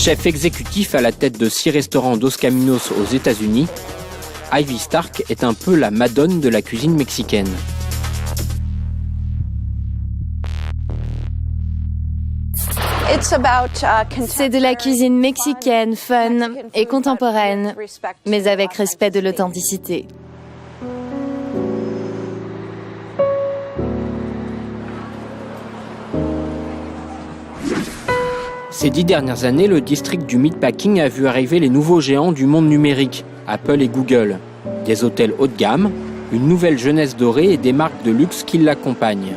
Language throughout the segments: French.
Chef exécutif à la tête de 6 restaurants Dos Caminos aux États-Unis, Ivy Stark est un peu la madone de la cuisine mexicaine. C'est de la cuisine mexicaine, fun et contemporaine, mais avec respect de l'authenticité. Ces 10 dernières années, le district du meatpacking a vu arriver les nouveaux géants du monde numérique, Apple et Google. Des hôtels haut de gamme, une nouvelle jeunesse dorée et des marques de luxe qui l'accompagnent.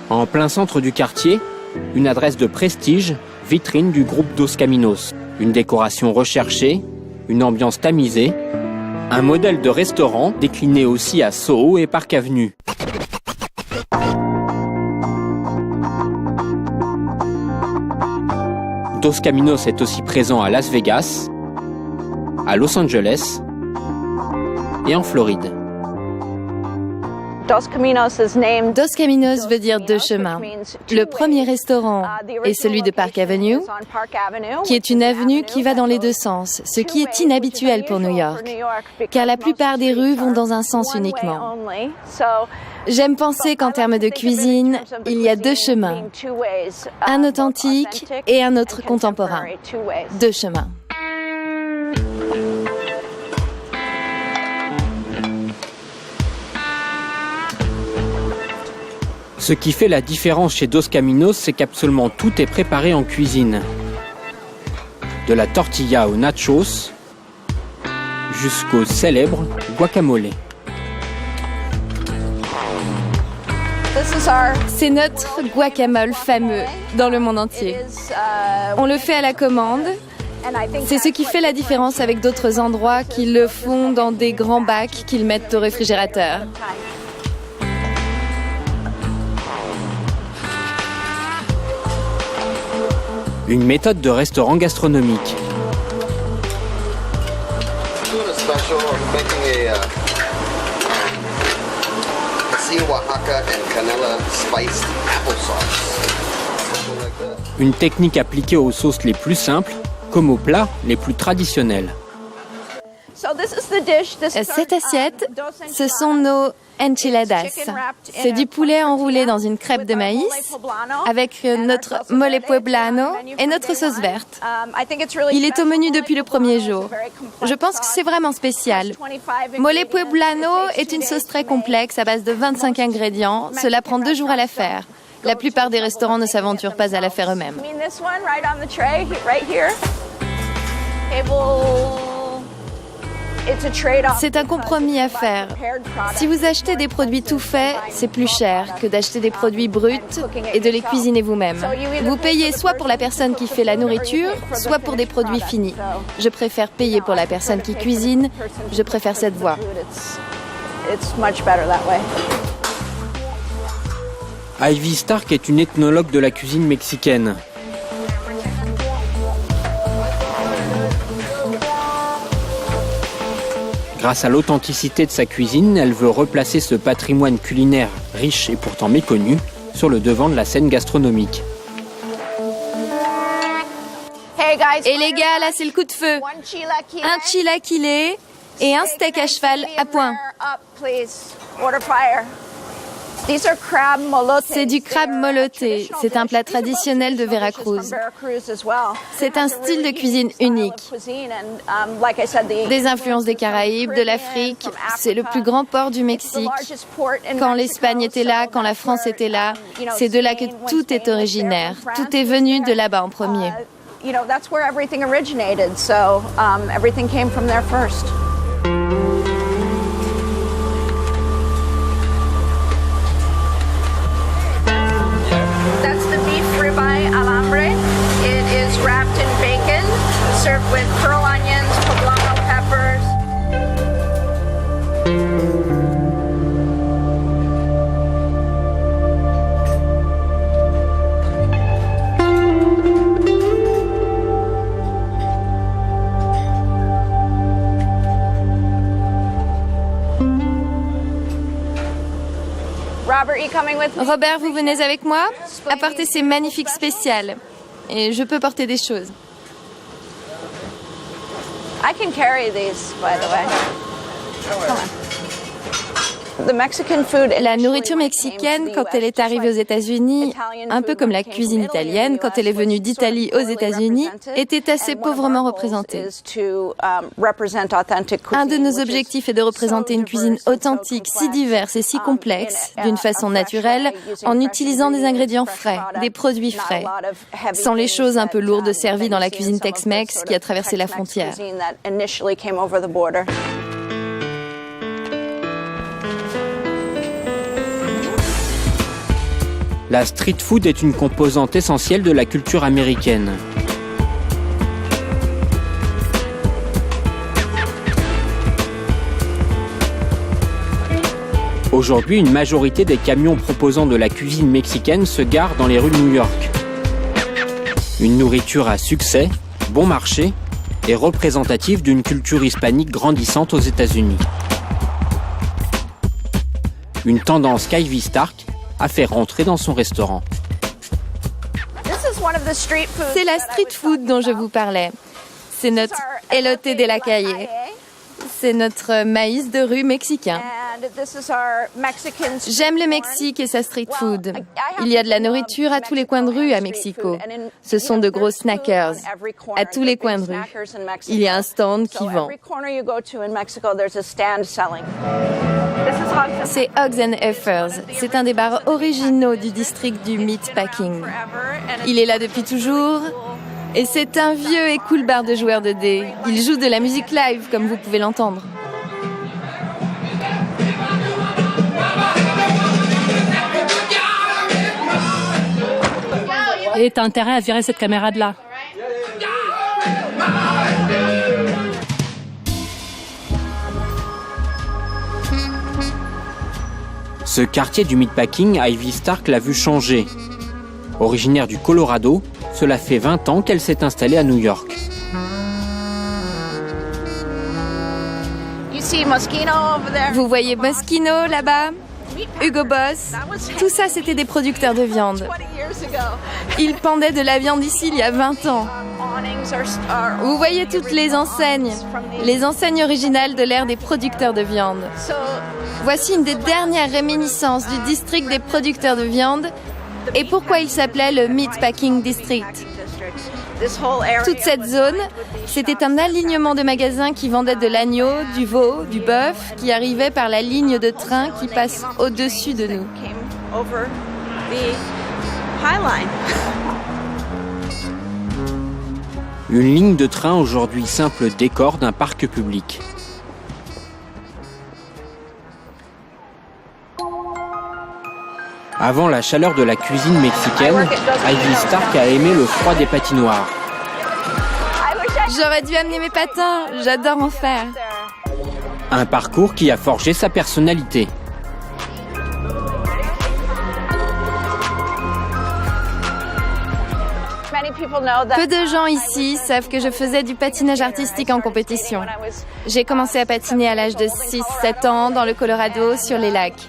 En plein centre du quartier, une adresse de prestige, vitrine du groupe Dos Caminos. Une décoration recherchée, une ambiance tamisée, un modèle de restaurant décliné aussi à Soho et Park Avenue. Dos Caminos est aussi présent à Las Vegas, à Los Angeles et en Floride. Dos Caminos veut dire deux chemins. Le premier restaurant est celui de Park Avenue, qui est une avenue qui va dans les deux sens, ce qui est inhabituel pour New York, car la plupart des rues vont dans un sens uniquement. J'aime penser qu'en termes de cuisine, il y a deux chemins, un authentique et un autre contemporain. Deux chemins. Ce qui fait la différence chez Dos Caminos, c'est qu'absolument tout est préparé en cuisine. De la tortilla aux nachos, jusqu'au célèbre guacamole. C'est notre guacamole fameux dans le monde entier. On le fait à la commande. C'est ce qui fait la différence avec d'autres endroits qui le font dans des grands bacs qu'ils mettent au réfrigérateur. Une méthode de restaurant gastronomique. Une technique appliquée aux sauces les plus simples, comme aux plats les plus traditionnels. Cette assiette, ce sont nos enchiladas. C'est du poulet enroulé dans une crêpe de maïs avec notre mole poblano et notre sauce verte. Il est au menu depuis le premier jour. Je pense que c'est vraiment spécial. Mole poblano est une sauce très complexe à base de 25 ingrédients. Cela prend 2 jours à la faire. La plupart des restaurants ne s'aventurent pas à la faire eux-mêmes. C'est un compromis à faire. Si vous achetez des produits tout faits, c'est plus cher que d'acheter des produits bruts et de les cuisiner vous-même. Vous payez soit pour la personne qui fait la nourriture, soit pour des produits finis. Je préfère payer pour la personne qui cuisine. Je préfère cette voie. Ivy Stark est une ethnologue de la cuisine mexicaine. Grâce à l'authenticité de sa cuisine, elle veut replacer ce patrimoine culinaire riche et pourtant méconnu sur le devant de la scène gastronomique. Et les gars, là c'est le coup de feu. Un chilaquilé et un steak à cheval à point. C'est du crabe moloté. C'est un plat traditionnel de Veracruz. C'est un style de cuisine unique. Des influences des Caraïbes, de l'Afrique. C'est le plus grand port du Mexique. Quand l'Espagne était là, quand la France était là, c'est de là que tout est originaire. Tout est venu de là-bas en premier. Served with pearl onions, poblano peppers. Robert, vous venez avec moi? Apportez ces magnifiques spéciales. Et je peux porter des choses. I can carry these, by the way. Come on. La nourriture mexicaine, quand elle est arrivée aux États-Unis, un peu comme la cuisine italienne, quand elle est venue d'Italie aux États-Unis, était assez pauvrement représentée. Un de nos objectifs est de représenter une cuisine authentique, si diverse et si complexe, d'une façon naturelle, en utilisant des ingrédients frais, des produits frais, sans les choses un peu lourdes servies dans la cuisine Tex-Mex qui a traversé la frontière. La street food est une composante essentielle de la culture américaine. Aujourd'hui, une majorité des camions proposant de la cuisine mexicaine se garent dans les rues de New York. Une nourriture à succès, bon marché et représentative d'une culture hispanique grandissante aux États-Unis. Une tendance qu'Ivy Stark a fait rentrer dans son restaurant. C'est la street food dont je vous parlais. C'est notre elote de la calle. C'est notre maïs de rue mexicain. J'aime le Mexique et sa street food. Il y a de la nourriture à tous les coins de rue à Mexico. Ce sont de gros snackers à tous les coins de rue. Il y a un stand qui vend. C'est Hogs and Heifers. C'est un des bars originaux du district du Meatpacking. Il est là depuis toujours. Et c'est un vieux et cool bar de joueurs de dés. Il joue de la musique live, comme vous pouvez l'entendre. Et t'as intérêt à virer cette caméra de là. Ce quartier du Meatpacking, Ivy Stark l'a vu changer. Originaire du Colorado, cela fait 20 ans qu'elle s'est installée à New York. Vous voyez Moschino là-bas, Hugo Boss, tout ça c'était des producteurs de viande. Ils pendaient de la viande ici il y a 20 ans. Vous voyez toutes les enseignes originales de l'ère des producteurs de viande. Voici une des dernières réminiscences du district des producteurs de viande et pourquoi il s'appelait le Meatpacking District. Toute cette zone, c'était un alignement de magasins qui vendaient de l'agneau, du veau, du bœuf, qui arrivaient par la ligne de train qui passe au-dessus de nous. Une ligne de train aujourd'hui simple décor d'un parc public. Avant la chaleur de la cuisine mexicaine, Ivy Stark a aimé le froid des patinoires. J'aurais dû amener mes patins, j'adore en faire. Un parcours qui a forgé sa personnalité. Peu de gens ici savent que je faisais du patinage artistique en compétition. J'ai commencé à patiner à l'âge de 6-7 ans dans le Colorado sur les lacs.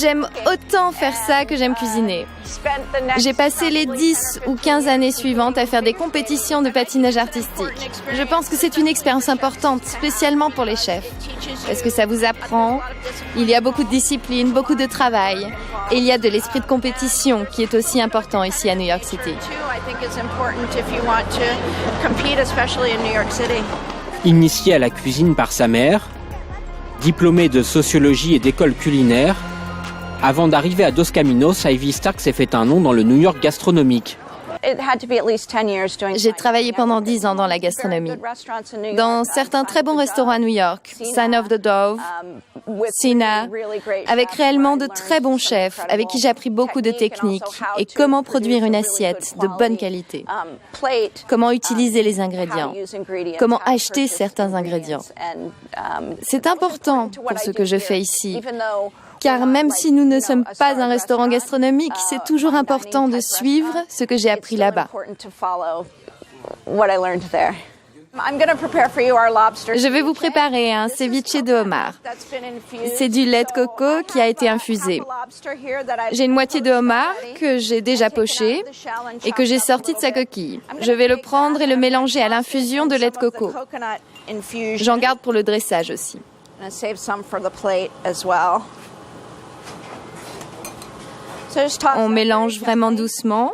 J'aime autant faire ça que j'aime cuisiner. J'ai passé les 10 ou 15 années suivantes à faire des compétitions de patinage artistique. Je pense que c'est une expérience importante, spécialement pour les chefs. Parce que ça vous apprend, il y a beaucoup de discipline, beaucoup de travail. Et il y a de l'esprit de compétition qui est aussi important ici à New York City. Initiée à la cuisine par sa mère, diplômée de sociologie et d'école culinaire, avant d'arriver à Dos Caminos, Ivy Stark s'est fait un nom dans le New York gastronomique. J'ai travaillé pendant 10 ans dans la gastronomie, dans certains très bons restaurants à New York, Sign of the Dove, Sina, avec réellement de très bons chefs, avec qui j'ai appris beaucoup de techniques et comment produire une assiette de bonne qualité, comment utiliser les ingrédients, comment acheter certains ingrédients. C'est important pour ce que je fais ici. Car même si nous ne sommes pas un restaurant gastronomique, c'est toujours important de suivre ce que j'ai appris là-bas. Je vais vous préparer un ceviche de homard. C'est du lait de coco qui a été infusé. J'ai une moitié de homard que j'ai déjà poché et que j'ai sorti de sa coquille. Je vais le prendre et le mélanger à l'infusion de lait de coco. J'en garde pour le dressage aussi. On mélange vraiment doucement.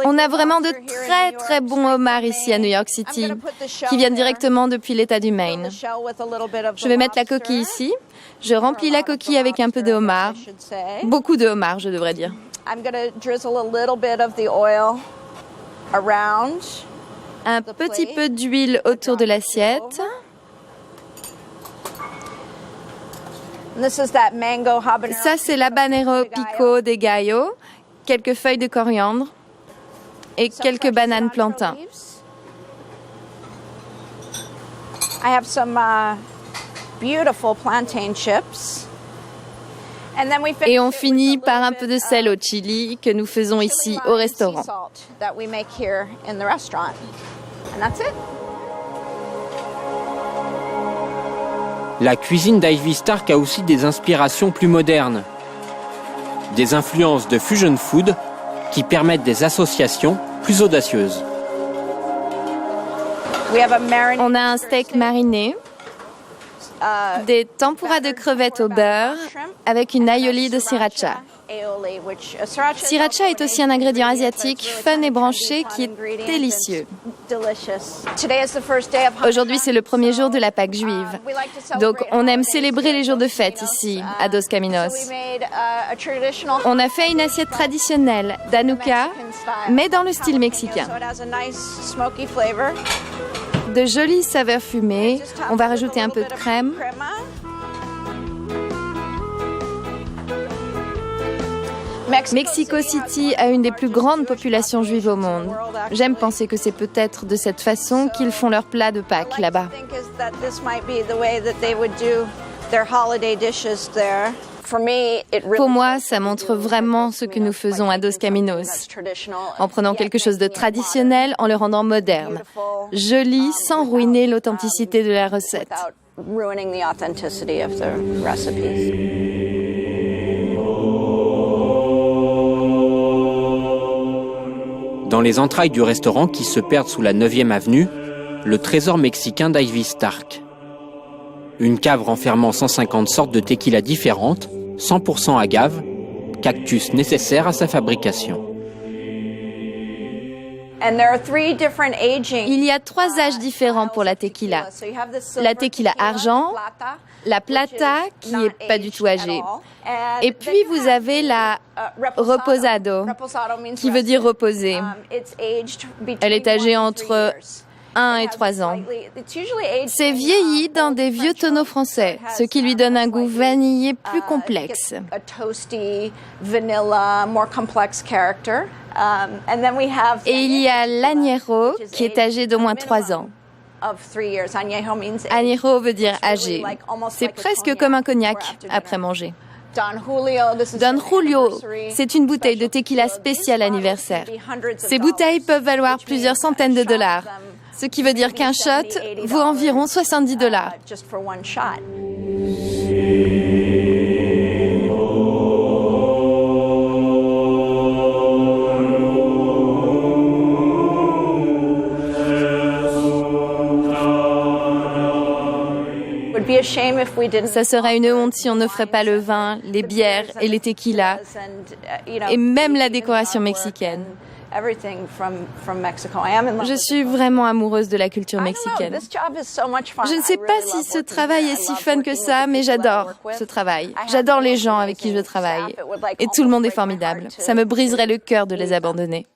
On a vraiment de très très bons homards ici à New York City, qui viennent directement depuis l'État du Maine. Je vais mettre la coquille ici. Je remplis la coquille avec un peu de homard. Beaucoup de homard, je devrais dire. Un petit peu d'huile autour de l'assiette. Ça, c'est l'habanero pico de gallo, quelques feuilles de coriandre et quelques bananes plantains. Et on finit par un peu de sel au chili que nous faisons ici au restaurant. La cuisine d'Ivy Stark a aussi des inspirations plus modernes. Des influences de fusion food qui permettent des associations plus audacieuses. On a un steak mariné, des tempura de crevettes au beurre avec une aioli de sriracha. Sriracha est aussi un ingrédient asiatique fun et branché qui est délicieux. Aujourd'hui, c'est le premier jour de la Pâque juive. Donc, on aime célébrer les jours de fête ici, à Dos Caminos. On a fait une assiette traditionnelle d'Hanouka, mais dans le style mexicain. De jolies saveurs fumées. On va rajouter un peu de crème. Mexico City a une des plus grandes populations juives au monde. J'aime penser que c'est peut-être de cette façon qu'ils font leur plat de Pâques là-bas. Pour moi, ça montre vraiment ce que nous faisons à Dos Caminos, en prenant quelque chose de traditionnel, en le rendant moderne, joli, sans ruiner l'authenticité de la recette. Dans les entrailles du restaurant qui se perdent sous la 9e avenue, le trésor mexicain d'Ivy Stark. Une cave renfermant 150 sortes de tequila différentes, 100% agave, cactus nécessaires à sa fabrication. Il y a 3 âges différents pour la tequila. La tequila argent, la plata qui n'est pas du tout âgée, et puis vous avez la reposado, qui veut dire reposer. Elle est âgée entre 1 et 3 ans. C'est vieilli dans des vieux tonneaux français, ce qui lui donne un goût vanillé plus complexe. Et il y a l'Añejo, qui est âgé d'au moins 3 ans. Añejo veut dire âgé. C'est presque comme un cognac après manger. Don Julio, c'est une bouteille de tequila spéciale anniversaire. Ces bouteilles peuvent valoir plusieurs centaines de dollars, ce qui veut dire qu'un shot vaut environ 70 dollars. Ça serait une honte si on n'offrait pas le vin, les bières et les tequilas, et même la décoration mexicaine. Je suis vraiment amoureuse de la culture mexicaine. Je ne sais pas si ce travail est si fun que ça, mais j'adore ce travail. J'adore les gens avec qui je travaille. Et tout le monde est formidable. Ça me briserait le cœur de les abandonner.